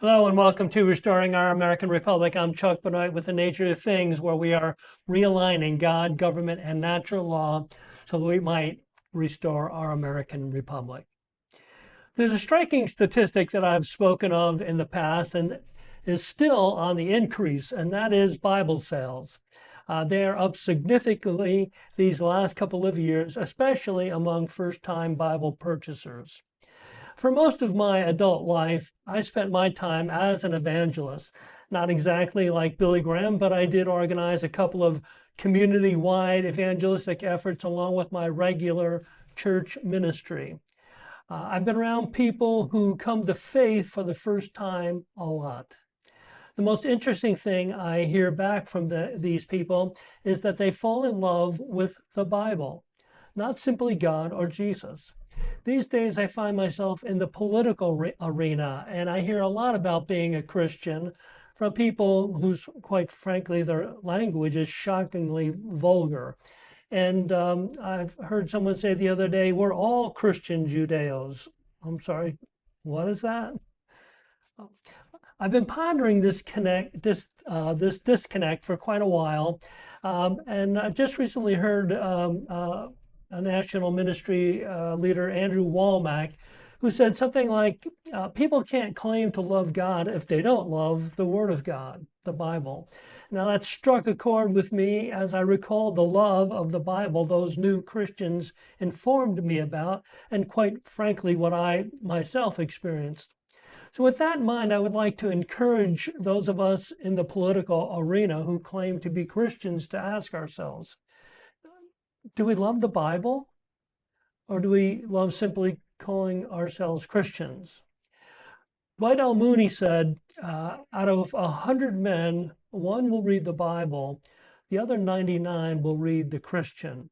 Hello and welcome to Restoring Our American Republic. I'm Chuck Benoit with The Nature of Things, where we are realigning God, government, and natural law so that we might restore our American Republic. There's a striking statistic that I've spoken of in the past and is still on the increase, and that is Bible sales. They are up significantly these last couple of years, especially among first-time Bible purchasers. For most of my adult life, I spent my time as an evangelist. Not exactly like Billy Graham, but I did organize a couple of community-wide evangelistic efforts along with my regular church ministry. I've been around people who come to faith for the first time a lot. The most interesting thing I hear back from these people is that they fall in love with the Bible, not simply God or Jesus. These days, I find myself in the political arena, and I hear a lot about being a Christian from people whose, quite frankly, their language is shockingly vulgar. And I've heard someone say the other day, we're all Christian Judeos. I'm sorry, what is that? I've been pondering this disconnect for quite a while, and I've just recently heard a national ministry leader, Andrew Womack, who said something like, people can't claim to love God if they don't love the Word of God, the Bible. Now that struck a chord with me as I recalled the love of the Bible those new Christians informed me about, and quite frankly, what I myself experienced. So with that in mind, I would like to encourage those of us in the political arena who claim to be Christians to ask ourselves, do we love the Bible, or do we love simply calling ourselves Christians? Dwight L. Mooney said, out of 100 men, one will read the Bible, the other 99 will read the Christian.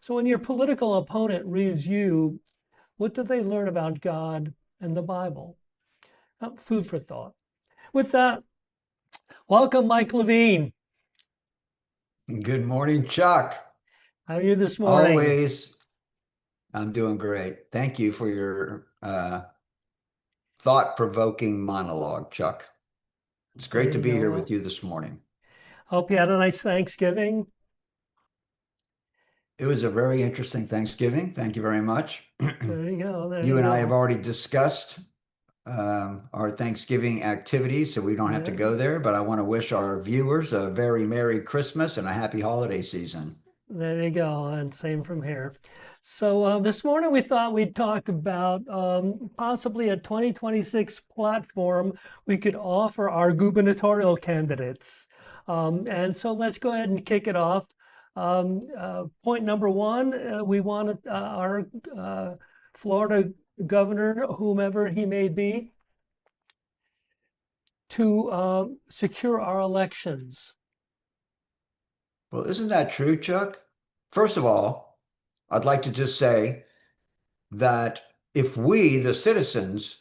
So when your political opponent reads you, what do they learn about God and the Bible? Food for thought. With that, welcome, Mike Levine. Good morning, Chuck. How are you this morning? Always, I'm doing great. Thank you for your thought-provoking monologue, Chuck. It's There great to you be here go. with you this morning. Hope you had a nice Thanksgiving. It was a very interesting Thanksgiving. Thank you very much. There you go. There You you and I have go. already discussed our Thanksgiving activities, so we don't have to Yeah, go there, but I want to wish our viewers a very Merry Christmas and a happy holiday season. there you go. And same from here. So this morning we thought we'd talk about possibly a 2026 platform we could offer our gubernatorial candidates. And so let's go ahead and kick it off. Point number one, we want our Florida governor, whomever he may be, to secure our elections. Well, isn't that true, Chuck? First of all, I'd like to just say that if we, the citizens,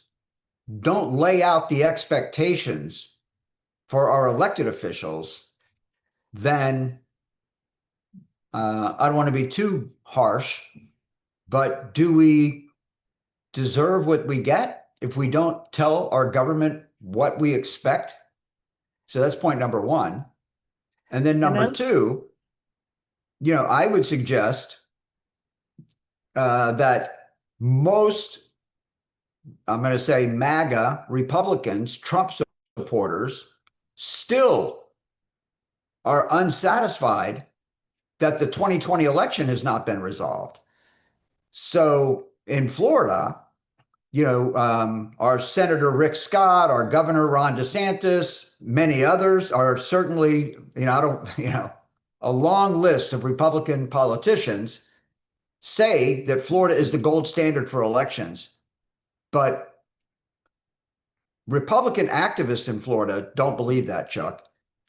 don't lay out the expectations for our elected officials, then I don't want to be too harsh, but do we deserve what we get if we don't tell our government what we expect? So that's point number one. And then And number that, two, I would suggest that most, I'm going to say MAGA Republicans, Trump supporters, still are unsatisfied that the 2020 election has not been resolved. So in Florida, our Senator Rick Scott, our Governor Ron DeSantis, many others are certainly, a long list of Republican politicians say that Florida is the gold standard for elections. But Republican activists in Florida don't believe that, Chuck.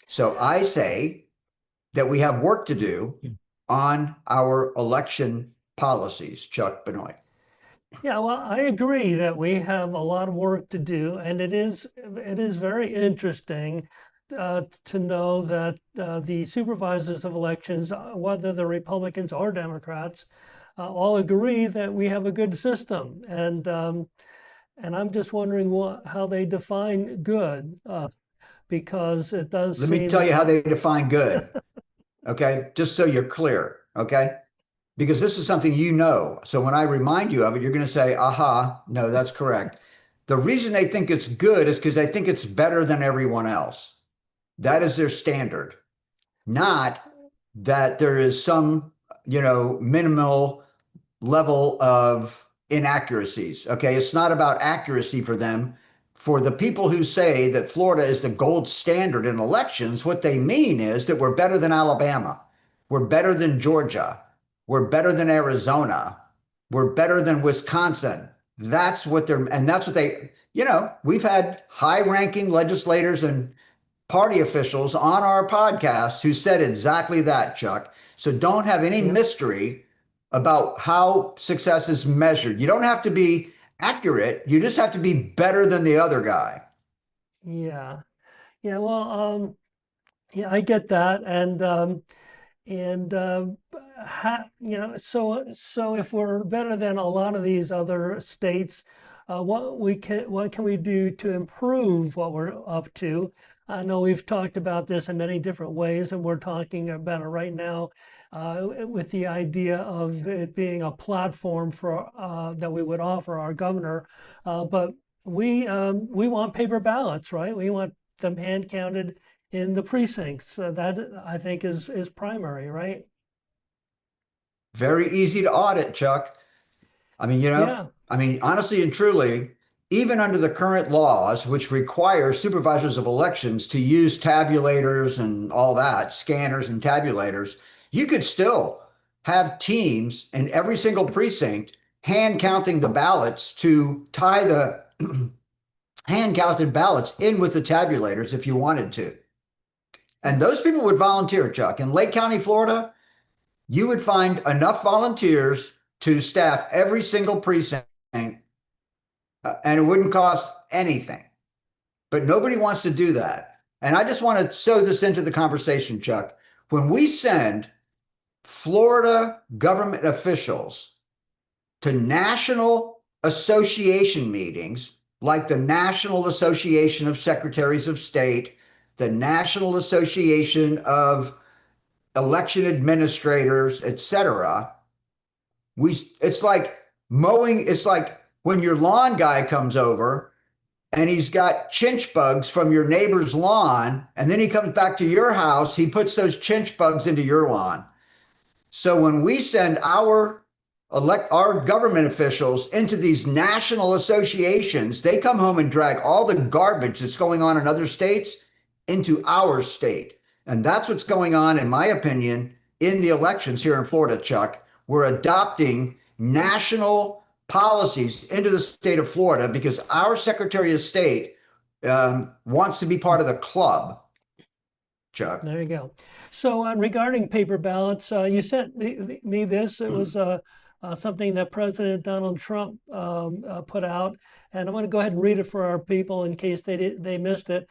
So I say that we have work to do on our election policies, Chuck Benoit. yeah, well, I agree that we have a lot of work to do, and it is very interesting to know that the supervisors of elections, whether they're Republicans or Democrats, all agree that we have a good system, and I'm just wondering how they define good, because it does Let me seem tell you that, how they define good. Okay. Just so you're clear. Okay. Because this is something you know. So when I remind you of it, you're going to say, aha, no, that's correct. The reason they think it's good is because they think it's better than everyone else. That is their standard, not that there is some, minimal level of inaccuracies. Okay. It's not about accuracy for them. For the people who say that Florida is the gold standard in elections, what they mean is that we're better than Alabama. We're better than Georgia. We're better than Arizona. We're better than Wisconsin. That's what we've had high ranking legislators and party officials on our podcast who said exactly that, Chuck. So don't have any yeah, mystery about how success is measured. You don't have to be accurate. You just have to be better than the other guy. yeah, yeah. Well, yeah, I get that, and so if we're better than a lot of these other states, what can we do to improve what we're up to? I know we've talked about this in many different ways, and we're talking about it right now, with the idea of it being a platform for that we would offer our governor, but we want paper ballots, right? We want them hand counted in the precincts. That I think is primary, right? Very easy to audit, Chuck. I mean, Yeah, honestly and truly, even under the current laws, which require supervisors of elections to use tabulators and all that, scanners and tabulators, you could still have teams in every single precinct hand counting the ballots to tie the hand counted ballots in with the tabulators if you wanted to. And those people would volunteer, Chuck. In Lake County, Florida, you would find enough volunteers to staff every single precinct, and it wouldn't cost anything. But nobody wants to do that. And I just want to sew this into the conversation, Chuck. When we send Florida government officials to national association meetings, like the National Association of Secretaries of State, the National Association of Election Administrators, etc., it's like mowing, it's like when your lawn guy comes over and he's got chinch bugs from your neighbor's lawn, and then he comes back to your house, he puts those chinch bugs into your lawn. So when we send our government officials into these national associations, they come home and drag all the garbage that's going on in other states into our state. And that's what's going on, in my opinion, in the elections here in Florida, Chuck. We're adopting national policies into the state of Florida because our Secretary of State wants to be part of the club, Chuck. there you go. So regarding paper ballots, you sent me this. It was something that President Donald Trump put out, and I'm going to go ahead and read it for our people in case they missed it.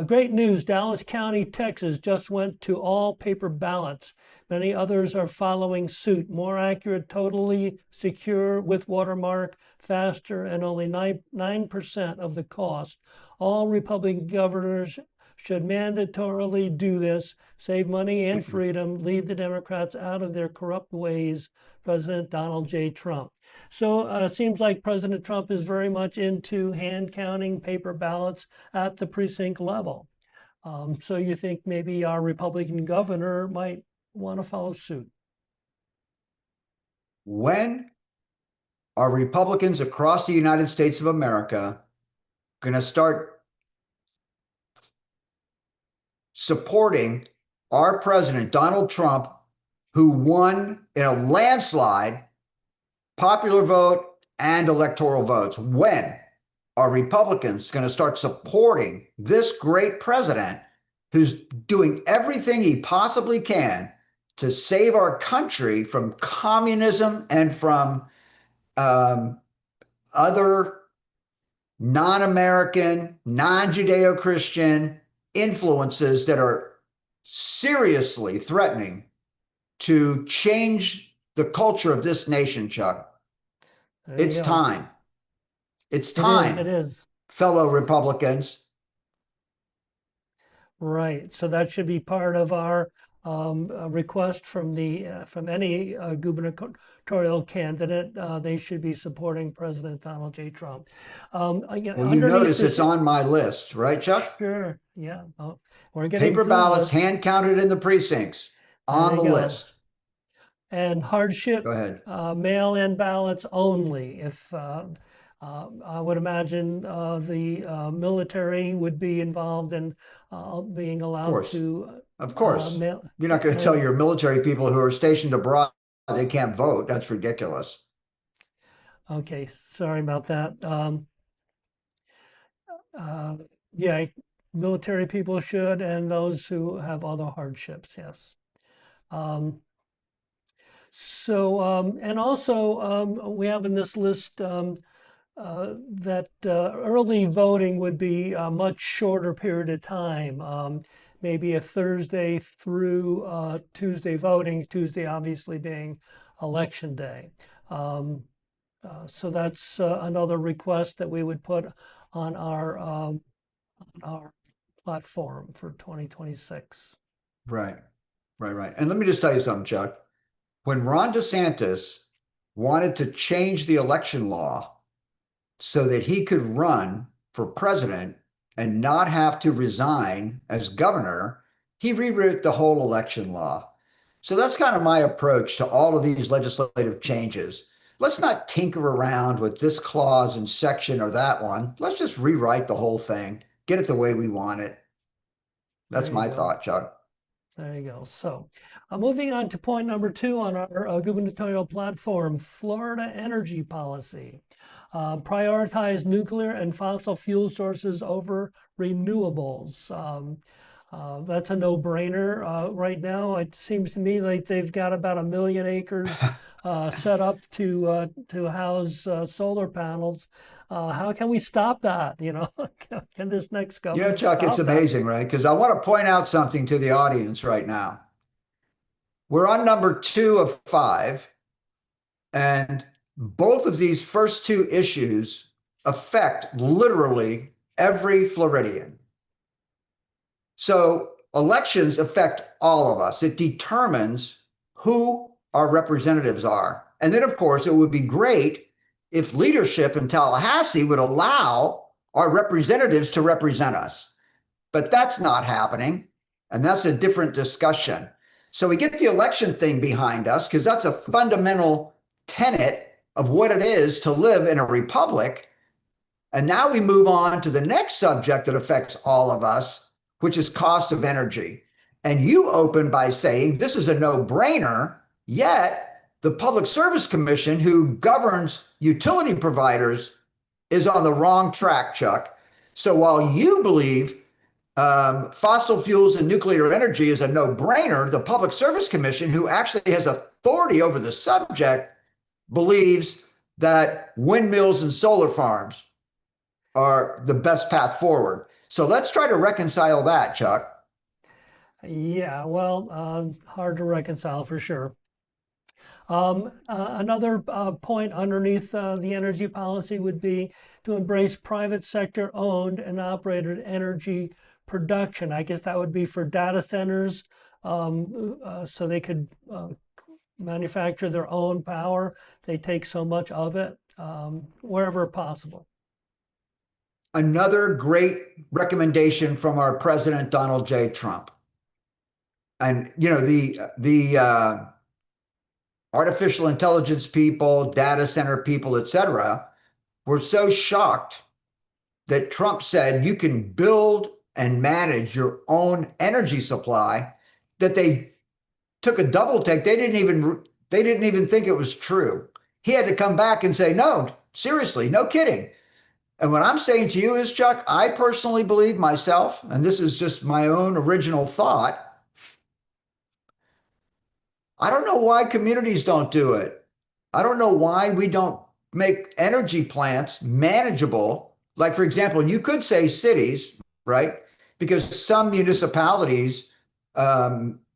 Great news! Dallas County, Texas, just went to all paper ballots. Many others are following suit. More accurate, totally secure, with watermark, faster, and only 9% of the cost. All Republican governors should mandatorily do this, save money and freedom, lead the Democrats out of their corrupt ways. President Donald J. Trump. So it seems like President Trump is very much into hand counting paper ballots at the precinct level. So you think maybe our Republican governor might want to follow suit? When are Republicans across the United States of America going to start supporting our president, Donald Trump, who won in a landslide popular vote and electoral votes? When are Republicans going to start supporting this great president who's doing everything he possibly can to save our country from communism and from other non-American, non-Judeo-Christian influences that are seriously threatening to change the culture of this nation, Chuck? There you It's go. time. It's It is. time, It is. fellow Republicans. Right. So that should be part of our request from from any gubernatorial candidate. They should be supporting President Donald J. Trump. Again, Well, you underneath notice this, it's on my list, right, Chuck? sure, yeah. Oh, we're getting Paper to the ballots, list. hand counted in the precincts, There on you the go. list. And hardship Go ahead. mail-in ballots only. If I would imagine the military would be involved in being Of allowed course. to Of course. mail. You're not going to tell And your military people who are stationed abroad they can't vote. That's ridiculous. okay, sorry about that. Uh, yeah, military people should, and those who have other hardships. Yes. Um, and also we have in this list. That early voting would be a much shorter period of time, maybe a Thursday through Tuesday voting, Tuesday obviously being election day. Um, so that's another request that we would put on our platform for 2026. Right. Right. Right. And let me just tell you something, Chuck. When Ron DeSantis wanted to change the election law so that he could run for president and not have to resign as governor, he rewrote the whole election law. So that's kind of my approach to all of these legislative changes. Let's not tinker around with this clause and section or that one. Let's just rewrite the whole thing, get it the way we want it. That's There you my go. thought, Chuck. There you go. So, moving on to point number 2 on our gubernatorial platform, Florida energy policy. Prioritize nuclear and fossil fuel sources over renewables. That's a no-brainer. Right now, it seems to me like they've got about 1 million acres set up to house solar panels. How can we stop that? Can this next You know, government Chuck, it's stop that? amazing, right? Because I want to point out something to the audience right now. We're on number 2 of 5, and both of these first 2 issues affect literally every Floridian. So elections affect all of us. It determines who our representatives are. And then, of course, it would be great if leadership in Tallahassee would allow our representatives to represent us. But that's not happening. And that's a different discussion. So we get the election thing behind us because that's a fundamental tenet of what it is to live in a republic. And now we move on to the next subject that affects all of us, which is cost of energy. And you open by saying this is a no-brainer, yet the Public Service Commission, who governs utility providers, is on the wrong track, Chuck. So while you believe fossil fuels and nuclear energy is a no-brainer, the Public Service Commission, who actually has authority over the subject, believes that windmills and solar farms are the best path forward. So let's try to reconcile that, Chuck. Yeah, well, hard to reconcile for sure. Another point underneath the energy policy would be to embrace private sector owned and operated energy production. I guess that would be for data centers, so they could manufacture their own power. They take so much of it wherever possible. Another great recommendation from our president, Donald J. Trump. And you know, the artificial intelligence people, data center people, etc., were so shocked that Trump said you can build and manage your own energy supply that they took a double take. They didn't even think it was true. He had to come back and say, no, seriously, no kidding. And what I'm saying to you is, Chuck, I personally believe myself, and this is just my own original thought. I don't know why communities don't do it. I don't know why we don't make energy plants manageable. Like, for example, you could say cities, right? Because some municipalities, manage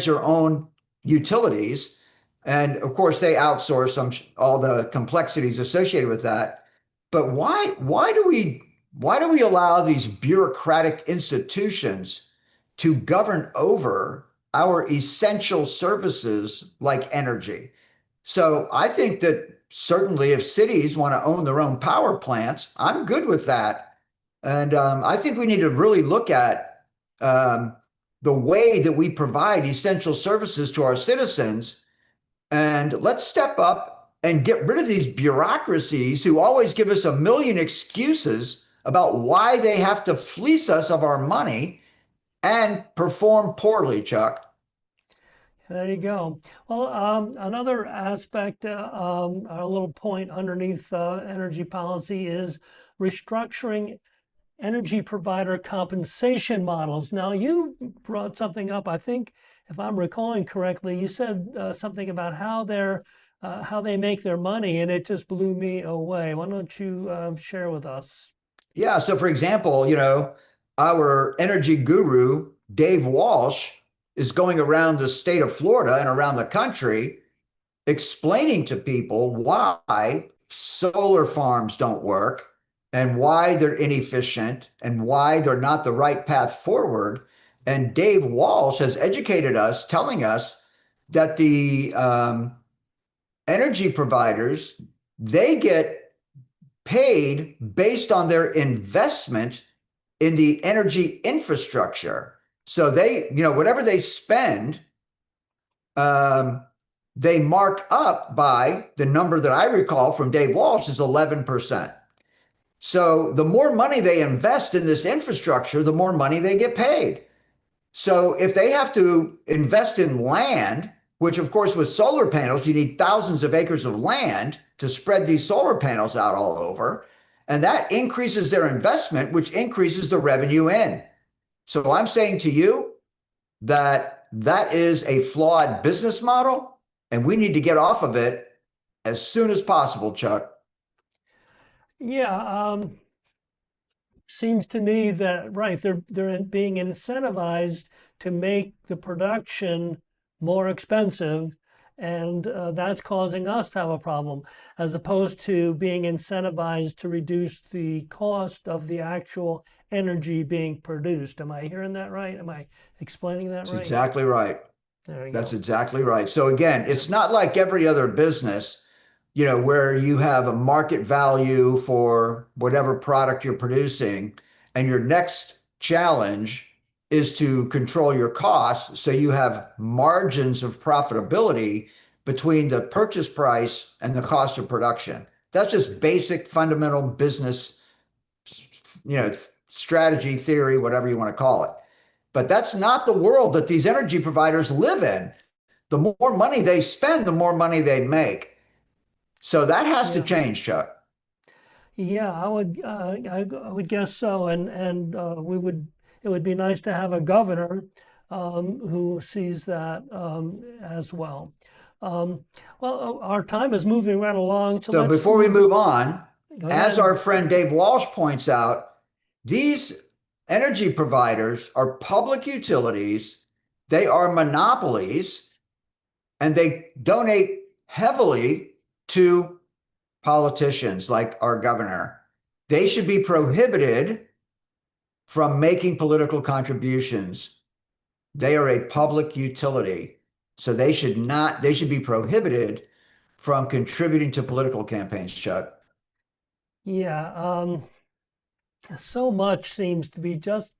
their own utilities. And of course, they outsource all the complexities associated with that. But why do we allow these bureaucratic institutions to govern over our essential services like energy? So I think that certainly if cities want to own their own power plants, I'm good with that. And I think we need to really look at um, the way that we provide essential services to our citizens, and let's step up and get rid of these bureaucracies who always give us a million excuses about why they have to fleece us of our money and perform poorly, Chuck. There you go. Well, another aspect, a little point underneath energy policy is restructuring energy provider compensation models. Now, you brought something up. I think, if I'm recalling correctly, you said something about how they make their money, and it just blew me away. Why don't you share with us? Yeah. So, for example, our energy guru, Dave Walsh, is going around the state of Florida and around the country explaining to people why solar farms don't work and why they're inefficient and why they're not the right path forward. And Dave Walsh has educated us, telling us that the energy providers, they get paid based on their investment in the energy infrastructure. So whatever they spend, um, they mark up by the number that I recall from Dave Walsh is 11%. So the more money they invest in this infrastructure, the more money they get paid. So if they have to invest in land, which of course with solar panels, you need thousands of acres of land to spread these solar panels out all over, and that increases their investment, which increases the revenue in. So I'm saying to you that that is a flawed business model, and we need to get off of it as soon as possible, Chuck. Yeah, seems to me that right, they're being incentivized to make the production more expensive, and that's causing us to have a problem, as opposed to being incentivized to reduce the cost of the actual energy being produced. Am I hearing that right? Am I explaining that That's right? exactly right. There you That's go. exactly right. So again, Yeah. it's not like every other business, where you have a market value for whatever product you're producing, and your next challenge is to control your costs so you have margins of profitability between the purchase price and the cost of production. That's just basic fundamental business, strategy, theory, whatever you want to call it. But that's not the world that these energy providers live in. The more money they spend, the more money they make. So that has to Yeah. change, Chuck. Yeah, I would guess so, and we would it would be nice to have a governor who sees that as well. Um, well, our time is moving right along, so So let's before we move. move on, Go as ahead. our friend Dave Walsh points out, these energy providers are public utilities, they are monopolies, and they donate heavily to politicians like our governor. They should be prohibited from making political contributions. They are a public utility. So they should be prohibited from contributing to political campaigns, Chuck. Yeah, so much seems to be just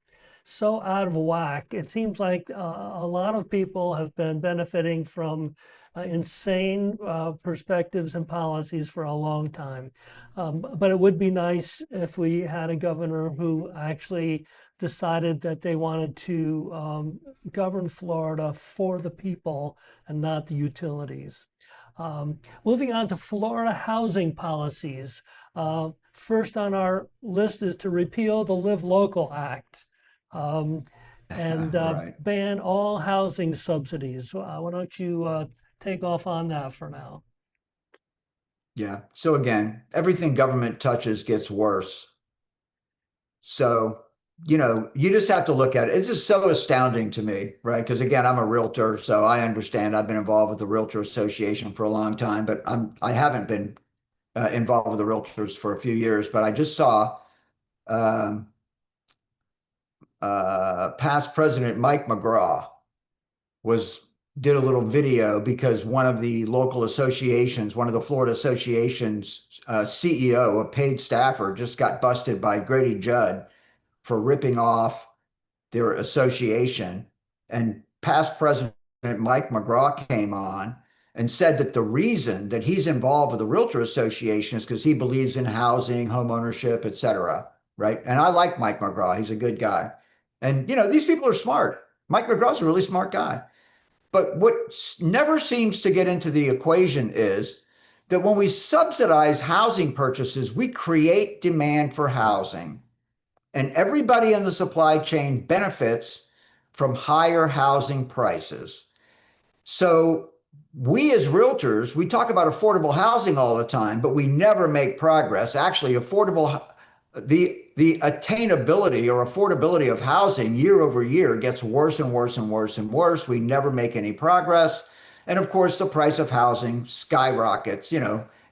so out of whack. It seems like a lot of people have been benefiting from insane perspectives and policies for a long time. But it would be nice if we had a governor who actually decided that they wanted to govern Florida for the people and not the utilities. Moving on to Florida housing policies. First on our list is to repeal the Live Local Act um, and Right. ban all housing subsidies. Why don't you take off on that for now? Yeah. So again, everything government touches gets worse. So you just have to look at it. It's just so astounding to me, right? Because again, I'm a realtor, so I understand. I've been involved with the Realtor Association for a long time, but I haven't been involved with the realtors for a few years. But I just saw um, past President Mike McGraw was did a little video because one of the local associations, one of the Florida associations CEO, a paid staffer, just got busted by Grady Judd for ripping off their association. And past President Mike McGraw came on and said that the reason that he's involved with the Realtor Association is because he believes in housing, home ownership, et cetera. Right. And I like Mike McGraw. He's a good guy. And, these people are smart. Mike McGraw's a really smart guy. But what never seems to get into the equation is that when we subsidize housing purchases, we create demand for housing. And everybody in the supply chain benefits from higher housing prices. So we as realtors, we talk about affordable housing all the time, but we never make progress. Actually, the attainability or affordability of housing year over year gets worse and worse and worse and worse. We never make any progress. And of course, the price of housing skyrockets,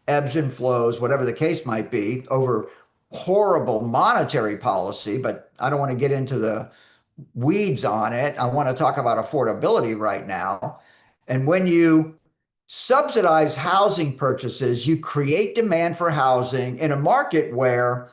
ebbs and flows, whatever the case might be, over horrible monetary policy. But I don't want to get into the weeds on it. I want to talk about affordability right now. And when you subsidize housing purchases, you create demand for housing in a market where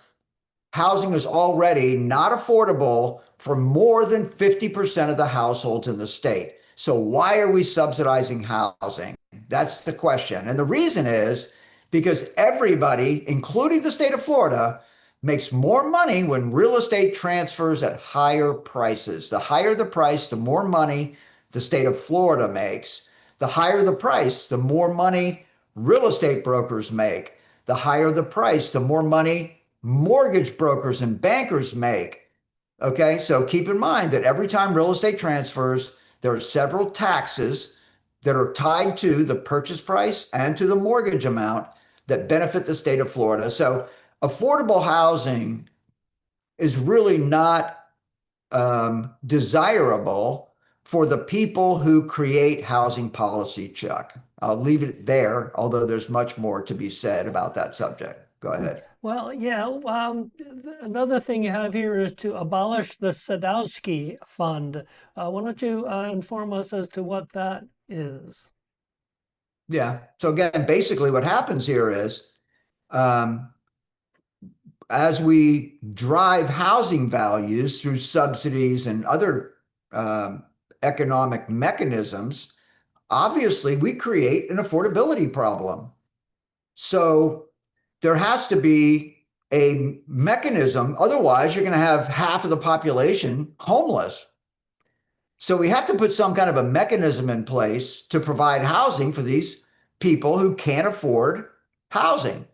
housing is already not affordable for more than 50% of the households in the state. So why are we subsidizing housing? That's the question. And the reason is because everybody, including the state of Florida, makes more money when real estate transfers at higher prices. The higher the price, the more money the state of Florida makes. The higher the price, the more money real estate brokers make. The higher the price, the more money mortgage brokers and bankers make. Okay, so keep in mind that every time real estate transfers, there are several taxes that are tied to the purchase price and to the mortgage amount that benefit the state of Florida. So affordable housing is really not desirable for the people who create housing policy, Chuck. I'll leave it there, although there's much more to be said about that subject. Go ahead. Well, yeah. Another thing you have here is to abolish the Sadowski Fund. Why don't you inform us as to what that is? Yeah. So again, basically what happens here is um, as we drive housing values through subsidies and other um, economic mechanisms, obviously we create an affordability problem. So there has to be a mechanism. Otherwise, you're going to have half of the population homeless. So we have to put some kind of a mechanism in place to provide housing for these people who can't afford housing.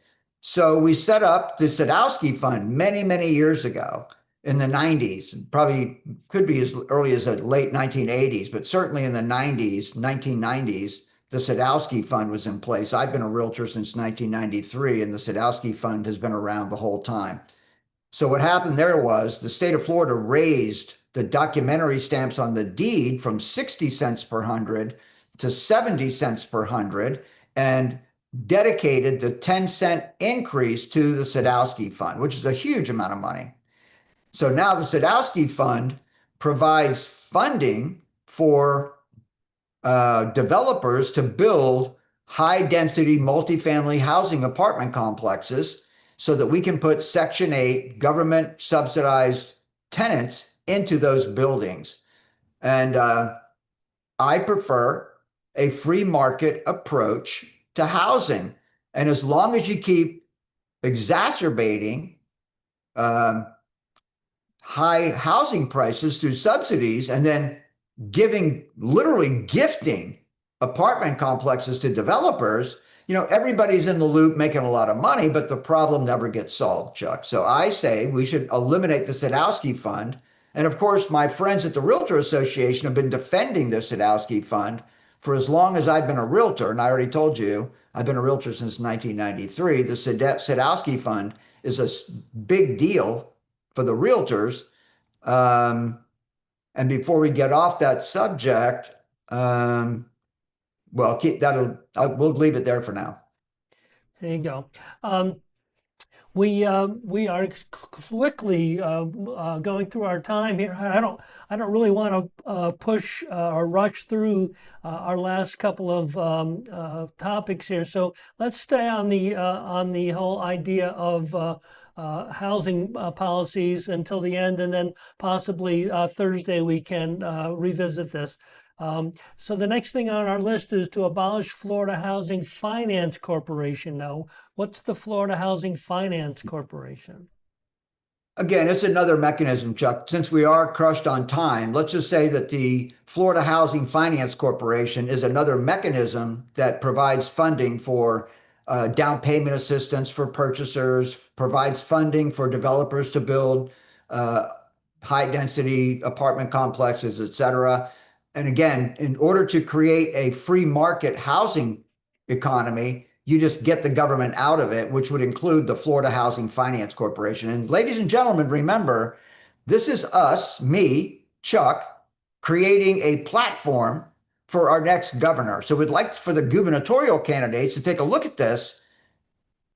So we set up the Sadowski Fund many, many years ago in the 90s, probably could be as early as the late 1980s, but certainly in the 90s, 1990s, the Sadowski Fund was in place. I've been a realtor since 1993, and the Sadowski Fund has been around the whole time. So what happened there was the state of Florida raised the documentary stamps on the deed from 60 cents per hundred to 70 cents per hundred and dedicated the 10-cent increase to the Sadowski Fund, which is a huge amount of money. So now the Sadowski Fund provides funding for developers to build high density multifamily housing apartment complexes so that we can put Section 8 government subsidized tenants into those buildings. And I prefer a free market approach to housing. And as long as you keep exacerbating high housing prices through subsidies and then literally gifting apartment complexes to developers, everybody's in the loop making a lot of money, but the problem never gets solved, Chuck. So I say we should eliminate the Sadowski Fund. And of course, my friends at the Realtor Association have been defending the Sadowski Fund for as long as I've been a realtor. And I already told you, I've been a realtor since 1993. The Sadowski Fund is a big deal for the realtors. And before we get off that subject, well, we'll leave it there for now. There you go. We are quickly going through our time here. I don't really want to push or rush through our last couple of topics here. So let's stay on the whole idea of housing policies until the end, and then possibly Thursday we can revisit this. So the next thing on our list is to abolish Florida Housing Finance Corporation. Now, what's the Florida Housing Finance Corporation? Again, it's another mechanism, Chuck. Since we are crushed on time, let's just say that the Florida Housing Finance Corporation is another mechanism that provides funding for down payment assistance for purchasers, provides funding for developers to build high density apartment complexes, et cetera. And again, in order to create a free market housing economy, you just get the government out of it, which would include the Florida Housing Finance Corporation. And ladies and gentlemen, remember, this is us, me, Chuck, creating a platform for our next governor. So we'd like for the gubernatorial candidates to take a look at this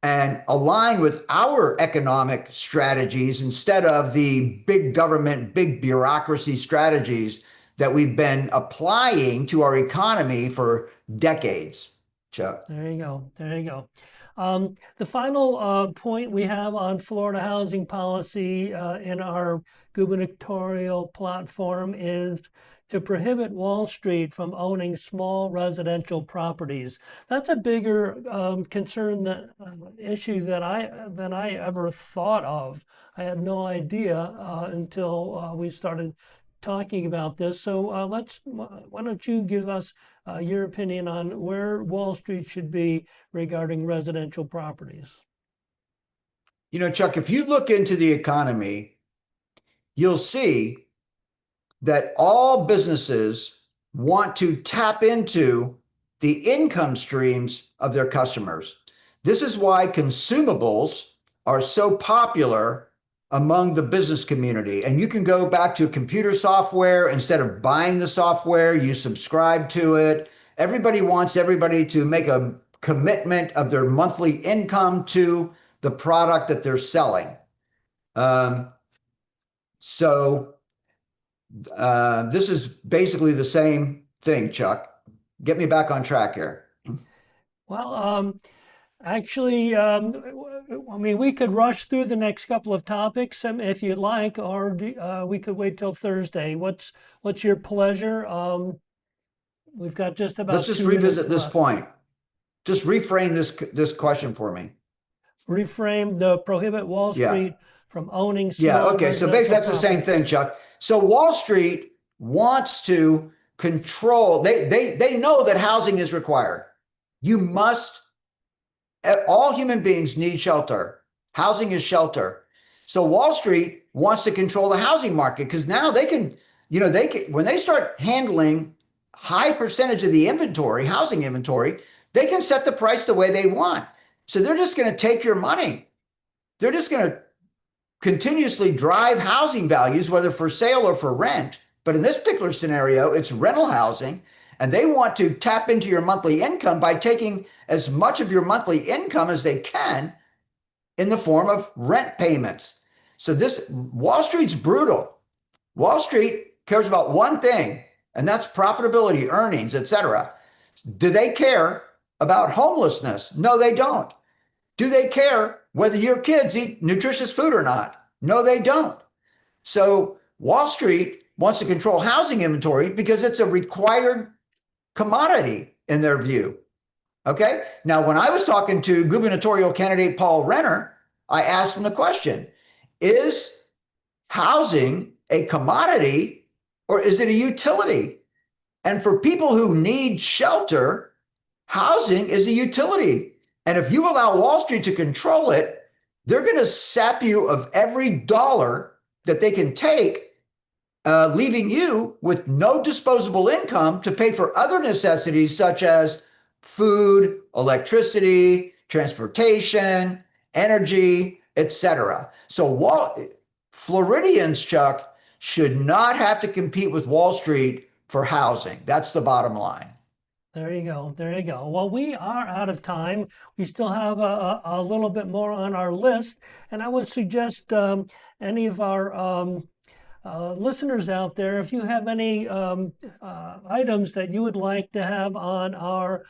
and align with our economic strategies instead of the big government, big bureaucracy strategies that we've been applying to our economy for decades. Chuck. There you go. There you go. The final point we have on Florida housing policy in our gubernatorial platform is to prohibit Wall Street from owning small residential properties. That's a bigger concern, that issue that than I ever thought of. I had no idea until we started talking about this. So why don't you give us your opinion on where Wall Street should be regarding residential properties? You know, Chuck, if you look into the economy, you'll see that all businesses want to tap into the income streams of their customers. This is why consumables are so popular among the business community. And you can go back to computer software. Instead of buying the software, you subscribe to it. Everybody wants everybody to make a commitment of their monthly income to the product that they're selling. So this is basically the same thing, Chuck. Get me back on track here. Well, actually, I mean, we could rush through the next couple of topics if you'd like, or we could wait till Thursday. What's your pleasure? We've got just about Let's just 2 minutes revisit this left. point. Just reframe this question for me. Reframe the prohibit Wall Street from owning small Yeah, okay. So basically that's the same properties. thing, Chuck. So Wall Street wants to control, they know that housing is required. You must, all human beings need shelter. Housing is shelter. So Wall Street wants to control the housing market because now they can, when they start handling high percentage of the inventory, housing inventory, they can set the price the way they want. So they're just going to take your money. They're just going to continuously drive housing values, whether for sale or for rent. But in this particular scenario, it's rental housing. And they want to tap into your monthly income by taking as much of your monthly income as they can in the form of rent payments. So this Wall Street's brutal. Wall Street cares about one thing, and that's profitability, earnings, etc. Do they care about homelessness? No, they don't. Do they care whether your kids eat nutritious food or not? No, they don't. So Wall Street wants to control housing inventory because it's a required commodity in their view. Okay. Now, when I was talking to gubernatorial candidate Paul Renner, I asked him the question, is housing a commodity or is it a utility? And for people who need shelter, housing is a utility. And if you allow Wall Street to control it, they're going to sap you of every dollar that they can take, leaving you with no disposable income to pay for other necessities such as food, electricity, transportation, energy, etc. So Floridians, Chuck, should not have to compete with Wall Street for housing. That's the bottom line. There you go. There you go. Well, we are out of time. We still have a little bit more on our list. And I would suggest any of our listeners out there, if you have any items that you would like to have on our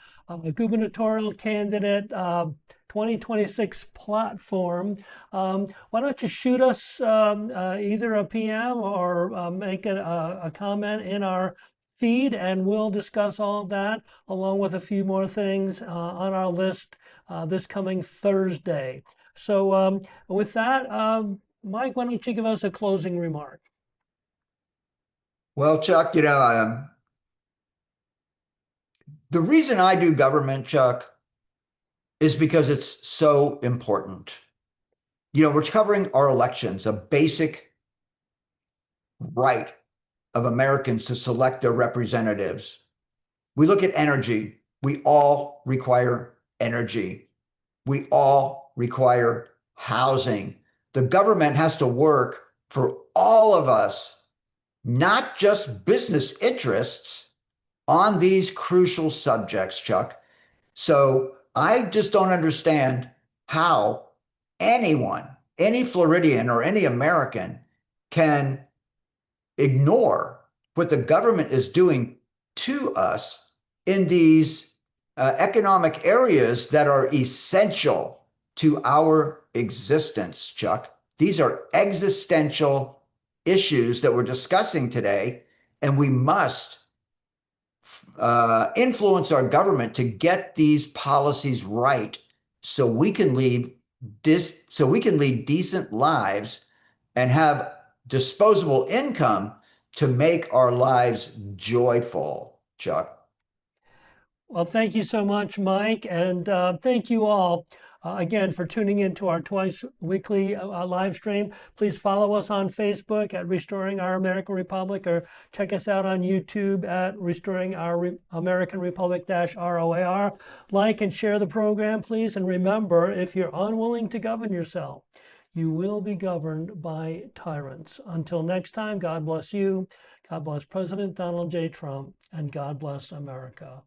gubernatorial candidate 2026 platform, why don't you shoot us either a PM or make a comment in our feed, and we'll discuss all of that along with a few more things on our list this coming Thursday. So with that, Mike, why don't you give us a closing remark? Well, Chuck, the reason I do government, Chuck, is because it's so important. We're covering our elections, a basic right of Americans to select their representatives. We look at energy. We all require energy. We all require housing. The government has to work for all of us, not just business interests, on these crucial subjects, Chuck. So I just don't understand how anyone, any Floridian or any American, can ignore what the government is doing to us in these economic areas that are essential to our existence, Chuck. These are existential issues that we're discussing today, and we must influence our government to get these policies right so we can lead decent lives and have disposable income to make our lives joyful, Chuck. Well, thank you so much, Mike, and thank you all again for tuning in to our twice weekly live stream. Please follow us on Facebook at Restoring Our American Republic, or check us out on YouTube at Restoring Our American Republic ROAR. Like and share the program, please, and remember, if you're unwilling to govern yourself, you will be governed by tyrants. Until next time, God bless you. God bless President Donald J. Trump, and God bless America.